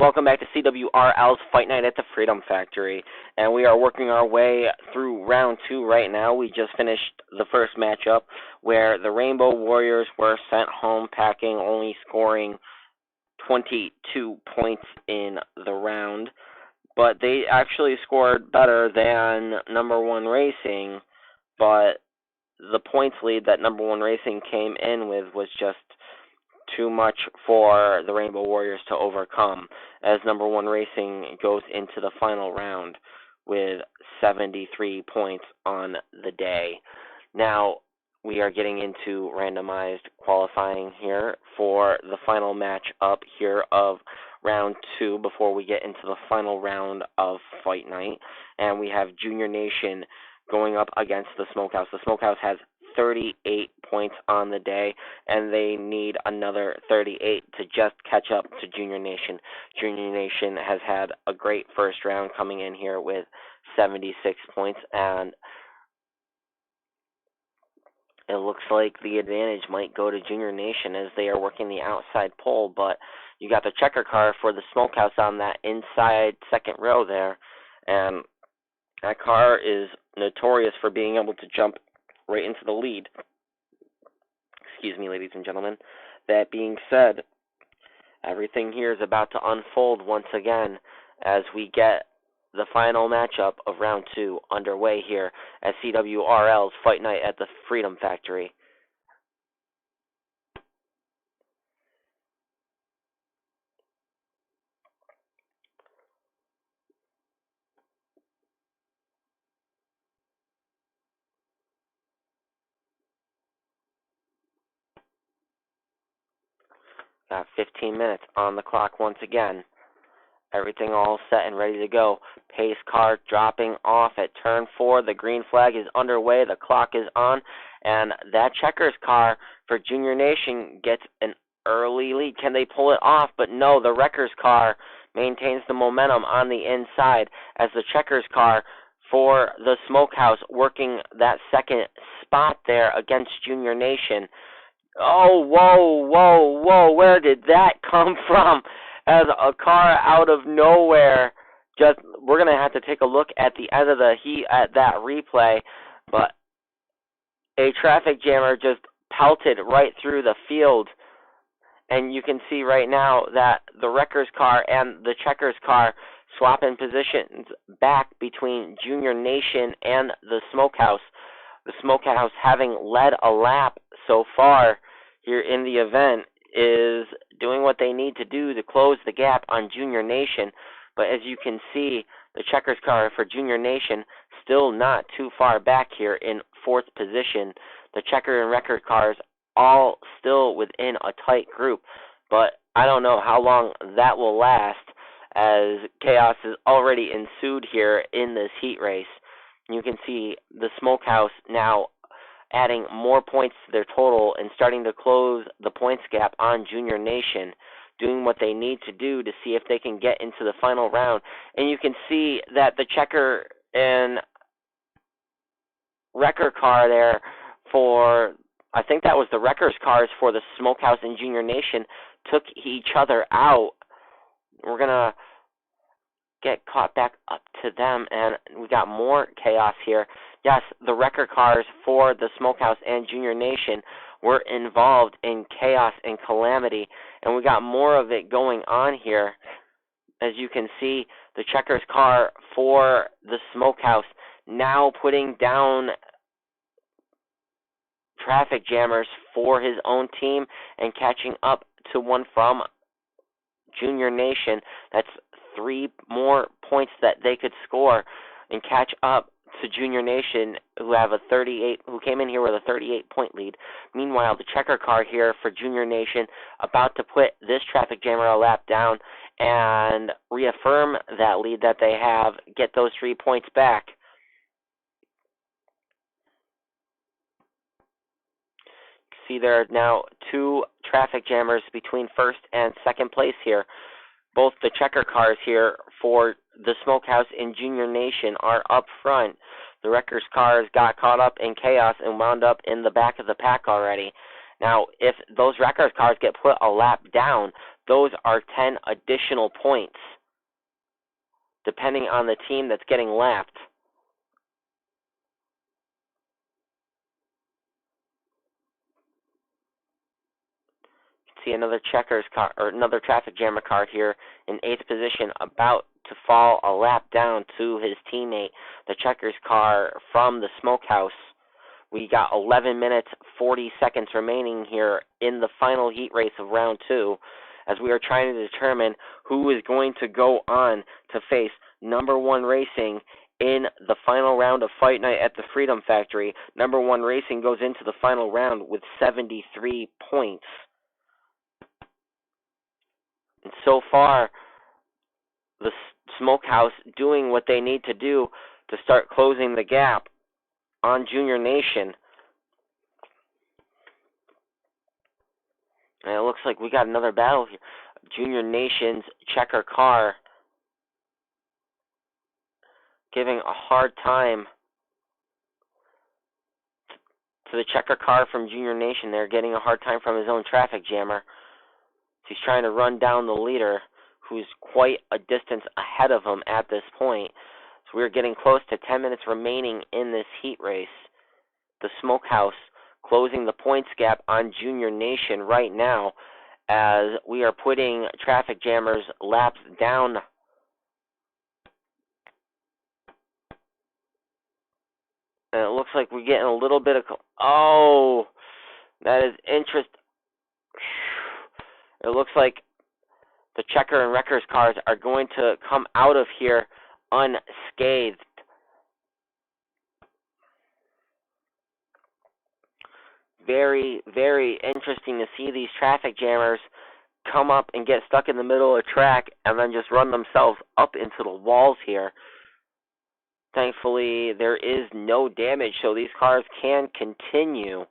Welcome back to CWRL's Fight Night at the Freedom Factory, and we are working our way through round 2 right now. We just finished the first matchup where the Rainbow Warriors were sent home packing, only scoring 22 points in the round, but they actually scored better than number 1 Racing, but the points lead that number 1 Racing came in with was just too much for the Rainbow Warriors to overcome, as number 1 Racing goes into the final round with 73 points on the day. Now, we are getting into randomized qualifying here for the final match up here of round 2 before we get into the final round of Fight Night. And we have Junior Nation going up against the Smokehouse. The Smokehouse has 38 points on the day, and they need another 38 to just catch up to Junior Nation. Junior Nation has had a great first round coming in here with 76 points, and it looks like the advantage might go to Junior Nation as they are working the outside pole, but you got the checker car for the Smokehouse on that inside second row there, and that car is notorious for being able to jump right into the lead. Excuse me, ladies and gentlemen. That being said, everything here is about to unfold once again as we get the final matchup of round 2 underway here at CWRL's Fight Night at the Freedom Factory. Got 15 minutes on the clock once again. Everything all set and ready to go. Pace car dropping off at turn 4. The green flag is underway. The clock is on. And that checkers car for Junior Nation gets an early lead. Can they pull it off? But no, the wreckers car maintains the momentum on the inside as the checkers car for the Smokehouse working that second spot there against Junior Nation. Oh, whoa, where did that come from? As a car out of nowhere, we're going to have to take a look at the end of the heat at that replay, but a traffic jammer just pelted right through the field, and you can see right now that the wreckers car and the checkers car swapping positions back between Junior Nation and the Smokehouse. The Smokehouse, having led a lap so far here in the event, is doing what they need to do to close the gap on Junior Nation. But as you can see, the checkers car for Junior Nation still not too far back here in 4th position. The checker and wrecker cars all still within a tight group. But I don't know how long that will last, as chaos is already ensued here in this heat race. You can see the Smokehouse now adding more points to their total and starting to close the points gap on Junior Nation, doing what they need to do to see if they can get into the final round. And you can see that the checker and wrecker car there for, I think that was the wreckers cars for the Smokehouse and Junior Nation, took each other out. We're going to get caught back up to them, and we got more chaos here. Yes, the wrecker cars for the Smokehouse and Junior Nation were involved in chaos and calamity, and we got more of it going on here. As you can see, the checkers car for the Smokehouse now putting down traffic jammers for his own team and catching up to one from Junior Nation. That's 3 more points that they could score and catch up to Junior Nation, who came in here with a 38-point lead. Meanwhile, the checker car here for Junior Nation about to put this traffic jammer a lap down and reaffirm that lead that they have, get those 3 points back. See, there are now 2 traffic jammers between 1st and 2nd place here. Both the checker cars here for the Smokehouse and Junior Nation are up front. The wreckers cars got caught up in chaos and wound up in the back of the pack already. Now, if those wreckers cars get put a lap down, those are 10 additional points, depending on the team that's getting lapped. See another checkers car, or another traffic jammer car here in 8th position, about to fall a lap down to his teammate, the checkers car from the Smokehouse. We got 11 minutes, 40 seconds remaining here in the final heat race of round 2, as we are trying to determine who is going to go on to face number 1 Racing in the final round of Fight Night at the Freedom Factory. Number 1 Racing goes into the final round with 73 points. And so far, the Smokehouse doing what they need to do to start closing the gap on Junior Nation. And it looks like we got another battle here. Junior Nation's checker car giving a hard time to the checker car from Junior Nation. They're getting a hard time from his own traffic jammer. He's trying to run down the leader, who's quite a distance ahead of him at this point. So we're getting close to 10 minutes remaining in this heat race. The Smokehouse closing the points gap on Junior Nation right now, as we are putting traffic jammers laps down. And it looks like we're getting a little bit of... Oh, that is interesting. It looks like the checker and wreckers cars are going to come out of here unscathed. Very, very interesting to see these traffic jammers come up and get stuck in the middle of the track and then just run themselves up into the walls here. Thankfully, there is no damage, so these cars can continue.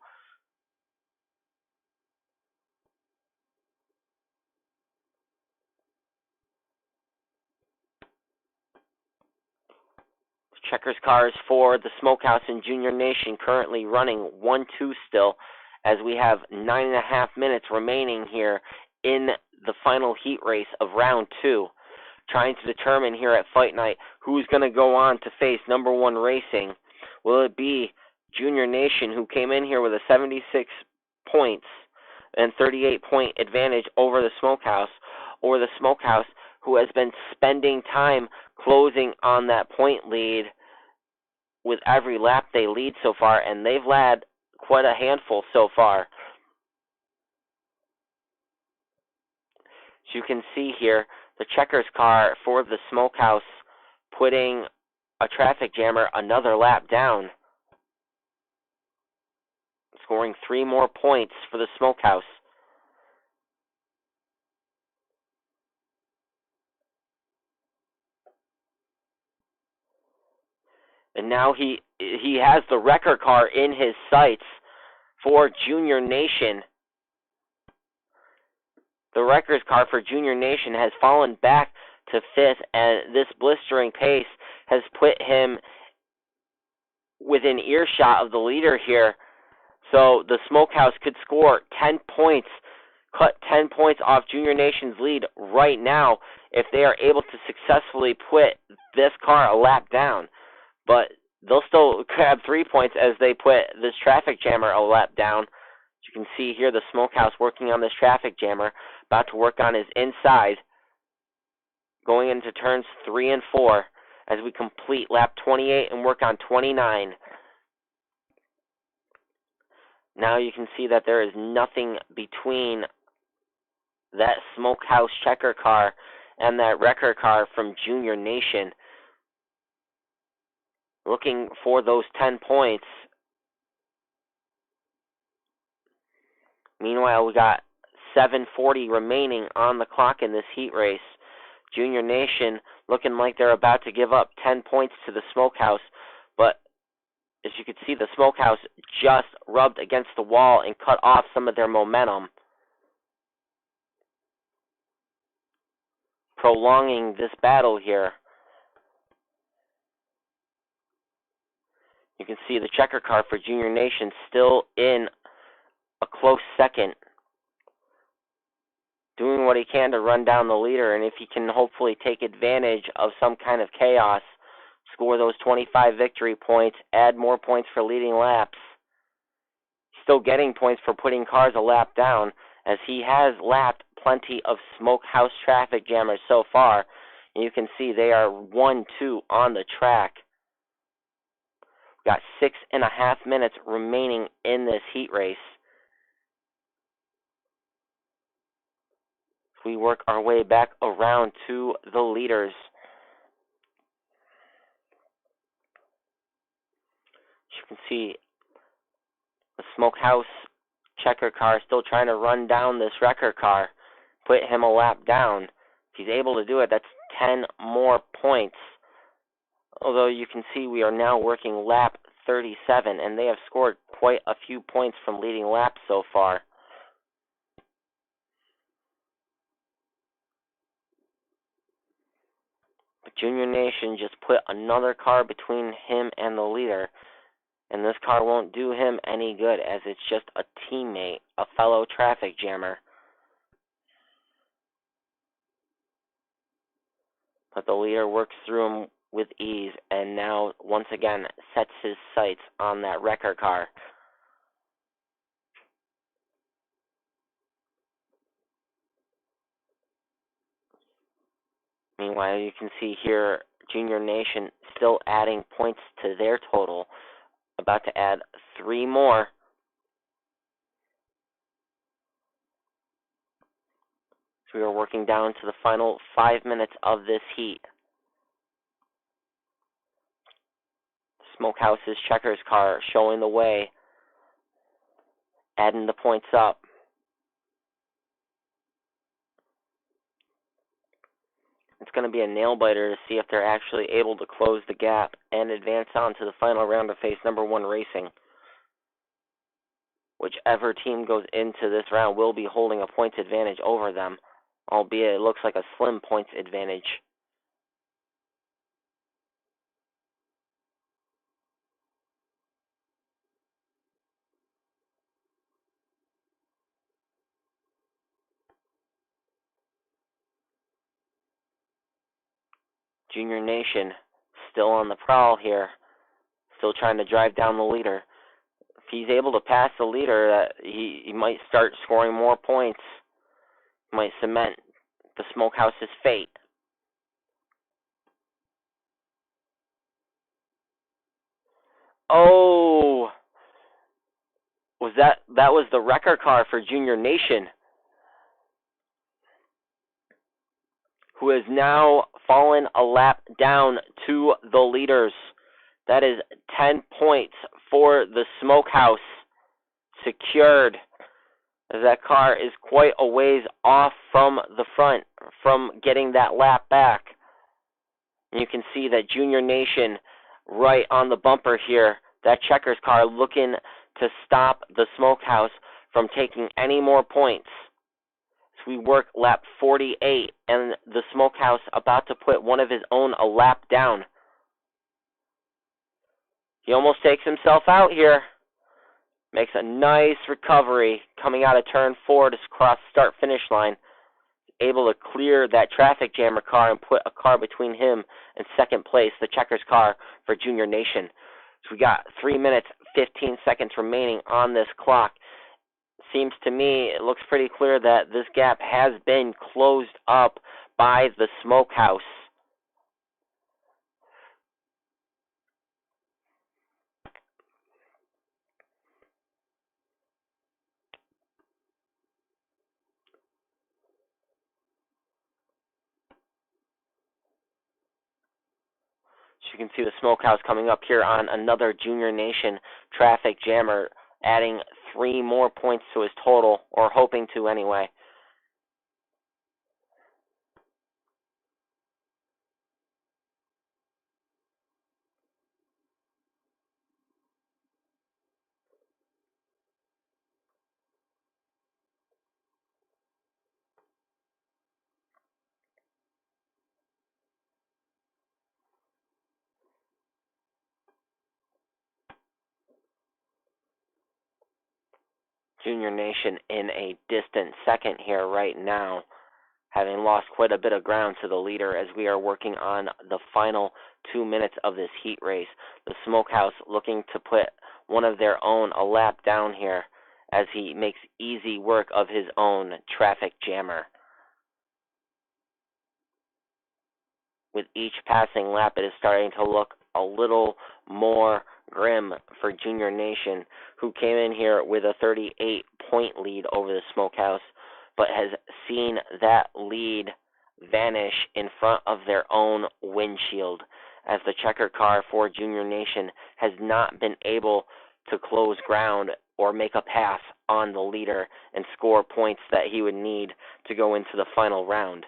Checkers cars for the Smokehouse and Junior Nation currently running 1-2 still, as we have 9.5 minutes remaining here in the final heat race of round 2. Trying to determine here at Fight Night who's going to go on to face number 1 Racing. Will it be Junior Nation, who came in here with a 76 points and 38-point advantage over the Smokehouse, or the Smokehouse, who has been spending time closing on that point lead with every lap they lead so far, and they've led quite a handful so far. As you can see here, the checkers car for the Smokehouse putting a traffic jammer another lap down, scoring 3 more points for the Smokehouse. And now he has the wrecker car in his sights for Junior Nation. The wreckers car for Junior Nation has fallen back to 5th, and this blistering pace has put him within earshot of the leader here. So the Smokehouse could score 10 points, cut 10 points off Junior Nation's lead right now if they are able to successfully put this car a lap down. But they'll still grab 3 points as they put this traffic jammer a lap down. As you can see here, the Smokehouse working on this traffic jammer, about to work on his inside, going into turns 3 and 4 as we complete lap 28 and work on 29. Now you can see that there is nothing between that Smokehouse checker car and that wrecker car from Junior Nation. Looking for those 10 points. Meanwhile, we got 7:40 remaining on the clock in this heat race. Junior Nation looking like they're about to give up 10 points to the Smokehouse, but as you can see, the Smokehouse just rubbed against the wall and cut off some of their momentum, prolonging this battle here. You can see the checker car for Junior Nation still in a close second, doing what he can to run down the leader, and if he can hopefully take advantage of some kind of chaos, score those 25 victory points, add more points for leading laps, still getting points for putting cars a lap down, as he has lapped plenty of Smokehouse traffic jammers so far. And you can see they are 1-2 on the track. Got 6.5 minutes remaining in this heat race. We work our way back around to the leaders. As you can see, the Smokehouse checker car still trying to run down this wrecker car, put him a lap down. If he's able to do it, that's 10 more points. Although you can see we are now working lap 37, and they have scored quite a few points from leading laps so far. But Junior Nation just put another car between him and the leader, and this car won't do him any good, as it's just a teammate, a fellow traffic jammer. But the leader works through him with ease, and now once again sets his sights on that wrecker car. Meanwhile, you can see here Junior Nation still adding points to their total, about to add 3 more. So we are working down to the final 5 minutes of this heat. Smokehouse's checkers car showing the way, adding the points up. It's going to be a nail-biter to see if they're actually able to close the gap and advance on to the final round of phase number 1 racing. Whichever team goes into this round will be holding a points advantage over them, albeit it looks like a slim points advantage. Junior Nation still on the prowl here, still trying to drive down the leader. If he's able to pass the leader, he might start scoring more points, might cement the Smokehouse's fate. Oh, that was the wrecker car for Junior Nation, who has now fallen a lap down to the leaders. That is 10 points for the Smokehouse secured, as that car is quite a ways off from the front, from getting that lap back. And you can see that Junior Nation right on the bumper here, that checkers car looking to stop the Smokehouse from taking any more points. So we work lap 48, and the Smokehouse about to put one of his own a lap down. He almost takes himself out here. Makes a nice recovery coming out of turn 4 to cross start-finish line. Able to clear that traffic jammer car and put a car between him and second place, the checkers car for Junior Nation. So we got 3 minutes, 15 seconds remaining on this clock. Seems to me, it looks pretty clear that this gap has been closed up by the Smokehouse. So you can see the Smokehouse coming up here on another Junior Nation traffic jammer, adding 3 more points to his total, or hoping to anyway. Junior Nation in a distant second here right now. having lost quite a bit of ground to the leader as we are working on the final 2 minutes of this heat race. The Smokehouse looking to put one of their own a lap down here as he makes easy work of his own traffic jammer. With each passing lap, it is starting to look a little more grim for Junior Nation, who came in here with a 38-point lead over the Smokehouse, but has seen that lead vanish in front of their own windshield, as the checkered car for Junior Nation has not been able to close ground or make a pass on the leader and score points that he would need to go into the final round.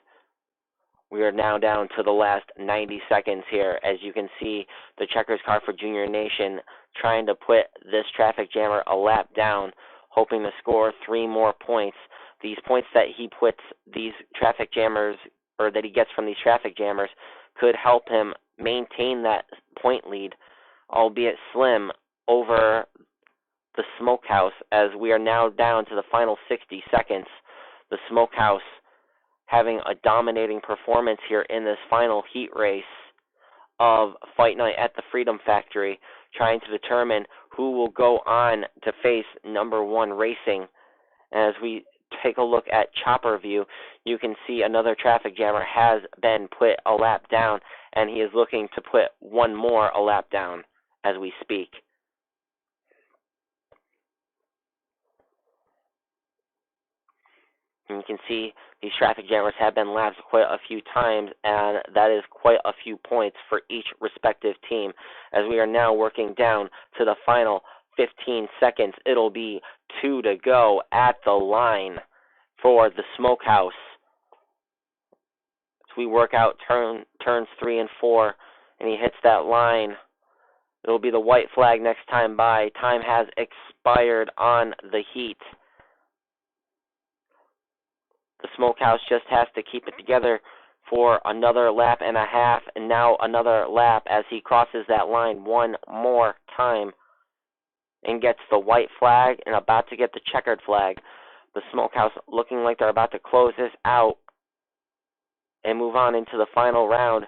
We are now down to the last 90 seconds here. As you can see, the checkers car for Junior Nation trying to put this traffic jammer a lap down, hoping to score 3 more points. These points that he puts these traffic jammers, or that he gets from these traffic jammers, could help him maintain that point lead, albeit slim, over the Smokehouse, as we are now down to the final 60 seconds. The Smokehouse having a dominating performance here in this final heat race of Fight Night at the Freedom Factory, trying to determine who will go on to face number 1 Racing. As we take a look at Chopper View, you can see another traffic jammer has been put a lap down, and he is looking to put one more a lap down as we speak. And you can see these traffic jammers have been lapped quite a few times, and that is quite a few points for each respective team. As we are now working down to the final 15 seconds, it'll be 2 to go at the line for the Smokehouse. As we work out turns 3 and 4, and he hits that line, it'll be the white flag next time by. Time has expired on the heat. The Smokehouse just has to keep it together for another lap and a half, and now another lap as he crosses that line one more time and gets the white flag and about to get the checkered flag. The Smokehouse looking like they're about to close this out and move on into the final round.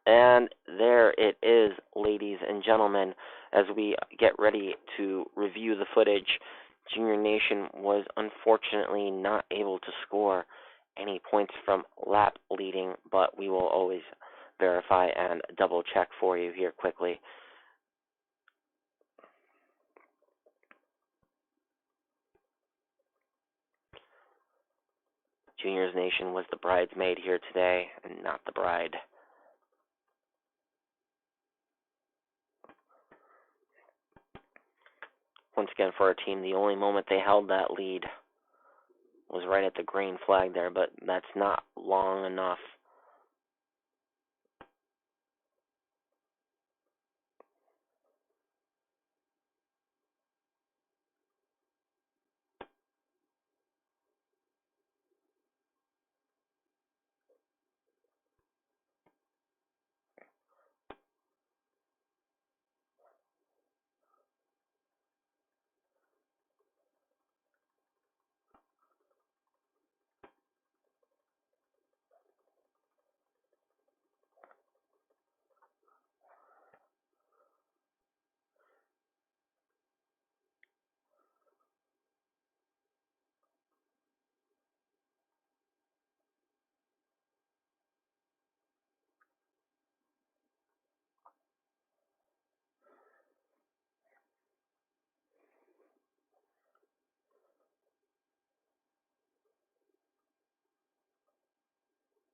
And there it is, ladies and gentlemen, as we get ready to review the footage. Junior Nation was unfortunately not able to score any points from lap leading, but we will always verify and double check for you here quickly. Juniors Nation was the bridesmaid here today and not the bride. Once again, for our team, the only moment they held that lead was right at the green flag there, but that's not long enough.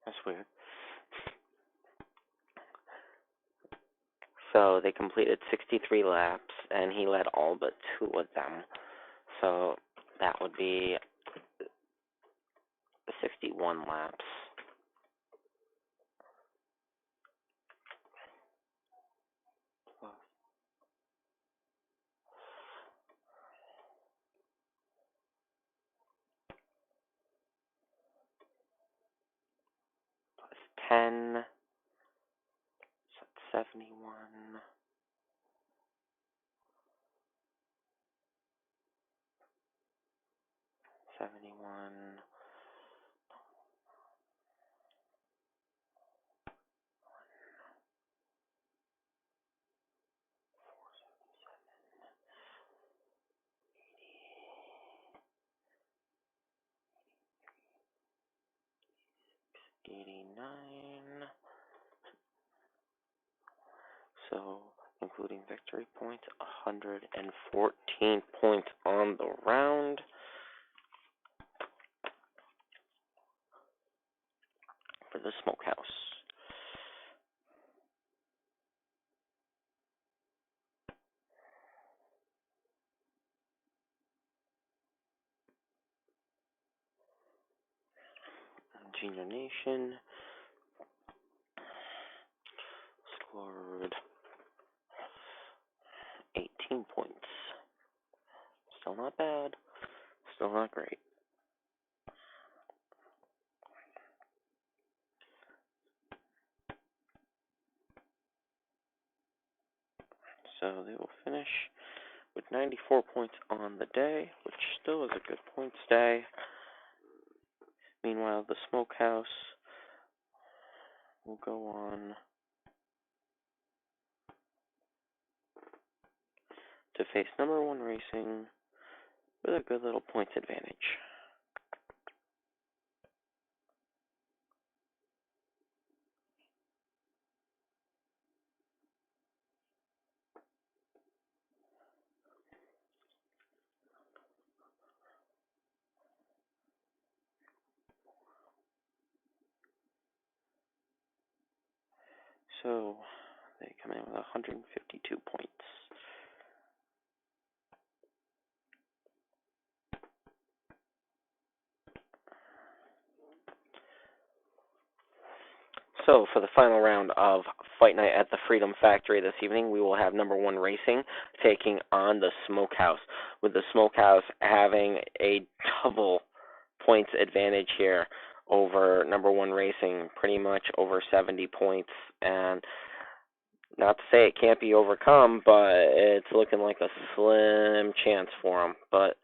That's weird. So they completed 63 laps, and he led all but 2 of them. So that would be 61 laps. Plus 10, so that's 71. 71. 89. So, including victory points, 114 points on the round. For the Smokehouse. Junior Nation scored 18 points. Still not bad. Still not great. So they will finish with 94 points on the day, which still is a good points day. Meanwhile, the Smokehouse will go on to face number 1 Racing with a good little points advantage. So they come in with 152 points. So, for the final round of Fight Night at the Freedom Factory this evening, we will have number 1 Racing taking on the Smokehouse, with the Smokehouse having a double points advantage here over number 1 Racing, pretty much over 70 points. And not to say it can't be overcome, but it's looking like a slim chance for them. But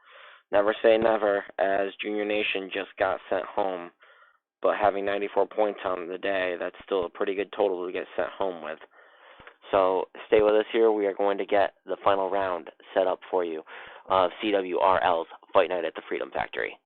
never say never, as Junior Nation just got sent home. But having 94 points on the day, that's still a pretty good total to get sent home with. So stay with us here. We are going to get the final round set up for you of CWRL's Fight Night at the Freedom Factory.